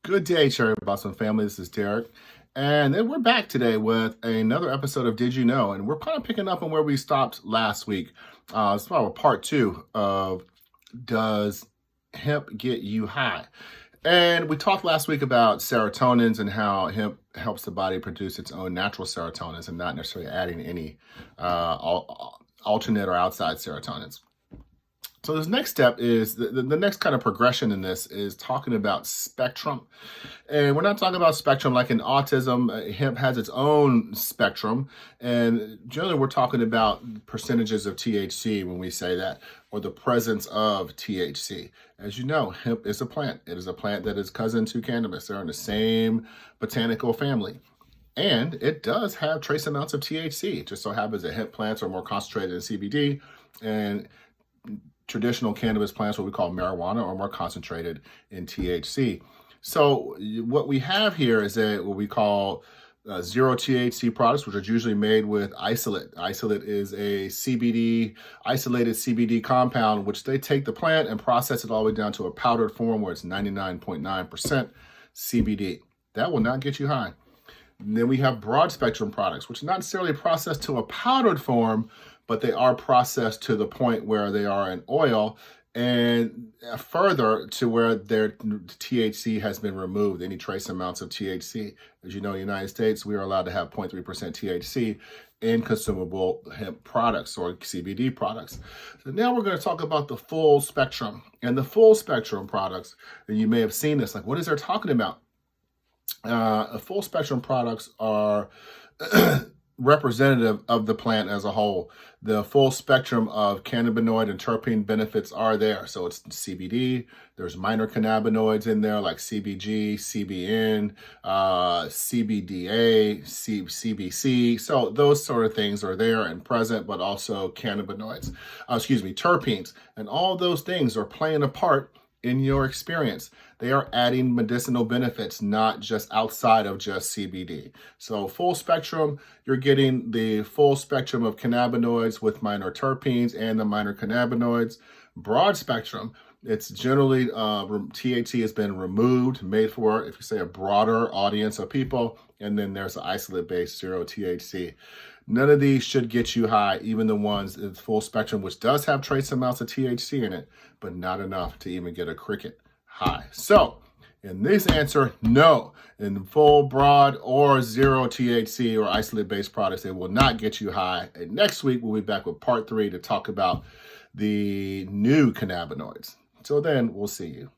Good day, Cherry Blossom family. This is Derek. And then we're back today with another episode of Did You Know? And we're kind of picking up on where we stopped last week. It's probably part two of Does Hemp Get You High? And we talked last week about serotonins and how hemp helps the body produce its own natural serotonins and not necessarily adding any alternate or outside serotonins. So this next step is the next kind of progression in this is talking about spectrum. And we're not talking about spectrum like in autism. Hemp has its own spectrum. And generally we're talking about percentages of THC when we say that, or the presence of THC. As you know, hemp is a plant. It is a plant that is cousin to cannabis. They're in the same botanical family. And it does have trace amounts of THC. It just so happens that hemp plants are more concentrated in CBD, and traditional cannabis plants, what we call marijuana, are more concentrated in THC. So what we have here is what we call zero THC products, which are usually made with isolate. Isolate is a isolated CBD compound, which they take the plant and process it all the way down to a powdered form where it's 99.9% CBD. That will not get you high. And then we have broad spectrum products, which are not necessarily processed to a powdered form, but they are processed to the point where they are in oil and further to where their THC has been removed, any trace amounts of THC. As you know, in the United States, we are allowed to have 0.3% THC in consumable hemp products or CBD products. So now we're going to talk about the full spectrum. And the full spectrum products, and you may have seen this, like what is they're talking about? Full spectrum products are representative of the plant as a whole. The full spectrum of cannabinoid and terpene benefits are there. So it's CBD, there's minor cannabinoids in there like CBG, CBN, CBDA, CBC. So those sort of things are there and present, but also terpenes. And all those things are playing a part in your experience. They are adding medicinal benefits, not just outside of just CBD. So full spectrum, you're getting the full spectrum of cannabinoids with minor terpenes and the minor cannabinoids. Broad spectrum, it's generally THC has been removed, made for, if you say, a broader audience of people. And then there's the isolate-based zero THC. None of these should get you high, even the ones in full spectrum, which does have trace amounts of THC in it, but not enough to even get a cricket high. So in this answer, no. In full, broad, or zero THC or isolate-based products, they will not get you high. And next week, we'll be back with part 3 to talk about the new cannabinoids. Until then, we'll see you.